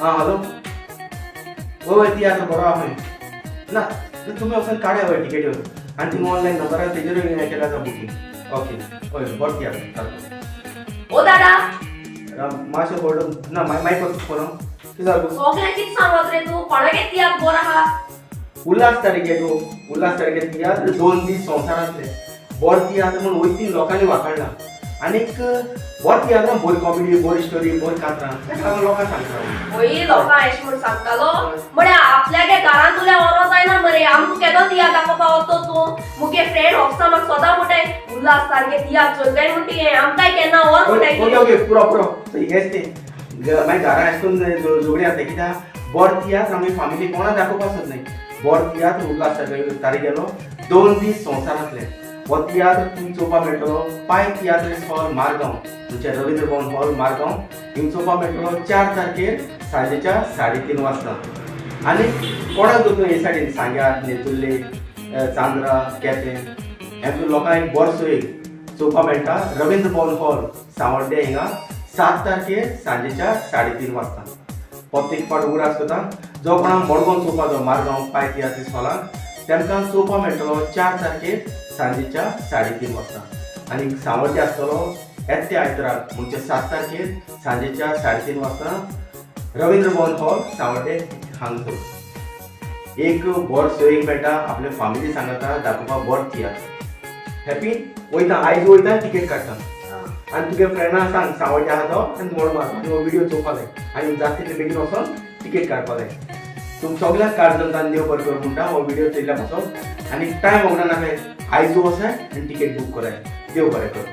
हां हॅलो होय ती आता बरो आहा ना तुम्ही वचून काड्या हय टिकेट्यो आनी तुमी ऑनलायन नंबर आसा तेजेर हें केला आसा बुकींग ओके हय बरो ती आता ओ दादा मातशें होल्ड ना मायक फोन कितें जालें सगळ्यांक कितें सांगत रे तूं कोणाक येती बरो आहा उल्हास तारिखे तू उल्हास तारिखे तियात्र 2 दीस संवसारांतले बोर तियात्र म्हणून वयती लोकांनी वाखाणला आनीक बोर तियात्रां बरी कॉमेडी बरी स्टोरी बरी कातरां तेका लोकांक सांगता होई लोकां एश म्हूण सांगतालो म्हणे आपल्यागे घरांत उल्या वरो जायना मरे आमकां केदो तिया दाखोवपा वतो तूं मुगे फ्रेंड ऑफिसा म्हाका सदां म्हणटाय उल्हास सारके तिया चलताय म्हणटी हें आमकांय केन्ना वर म्हणटाय ओके ओके पुरो हेच ते मागीर घरा एशकोन झगडी जाता कित्याक बोर तियात्र आमी फॅमिली कोणा दाखोवपा सोदनाय बोर तियात्र उल्हास तारिखेलो 2 दीस संवसारांतले हो तियात्र तुमी चोवपा मेळटलो पाय तियात्र हॉल मारगांव म्हणजे रवींद्र भवन हॉल मारगांव हिंग चोवपा मेळटलो 4 तारखेर सांजेच्या 3:30 वाजता आनी कोणाक दोतोर हे सायडीन सांग्यार नेतुर्ले चांद्रा केपें हे लोकांक एक बरो सोय चोवपा मेळटा रवींद्र भवन हॉल सावड्डे हिंगा 7 तारखेर सांजेच्या 3:30 वाजता प्रत्येक पाट उगड आसता जो कोणाक मडगांव चोवपा जो मारगांव पाय तियात्र हॉलाक तेमकां चोवपा मेळटलो 4 तारखेर सांजेच्या 3:30 वाजता आनी सावड्डे आसतलो येते आयताराक म्हणजे 7 तारखेर सांजेच्या 3:30 वाजता रवींद्र भवन हॉल सावड्डे हांगसर एक बरो सोयीक मेळटा आपल्या फॅमिली सांगता दाखोवपा बरो तियात्र हॅपी वयता आयज वयता टिकेट काडटा आनी तुगे फ्रेंडांक सांग सावड्डे आहा तो आनी म्हणून म्हाका विडियो चोवपा जाय आनी जास्त बेगीन वचोन टिकेट काडपा जाय तुमकां सगळ्यांक काडून देव बरें करूं म्हणटा हो विडियो चयल्या पासून आनी टायम वगडा नाका आयज वसाय आनी टिकेट बूक कराय देव बरें करूं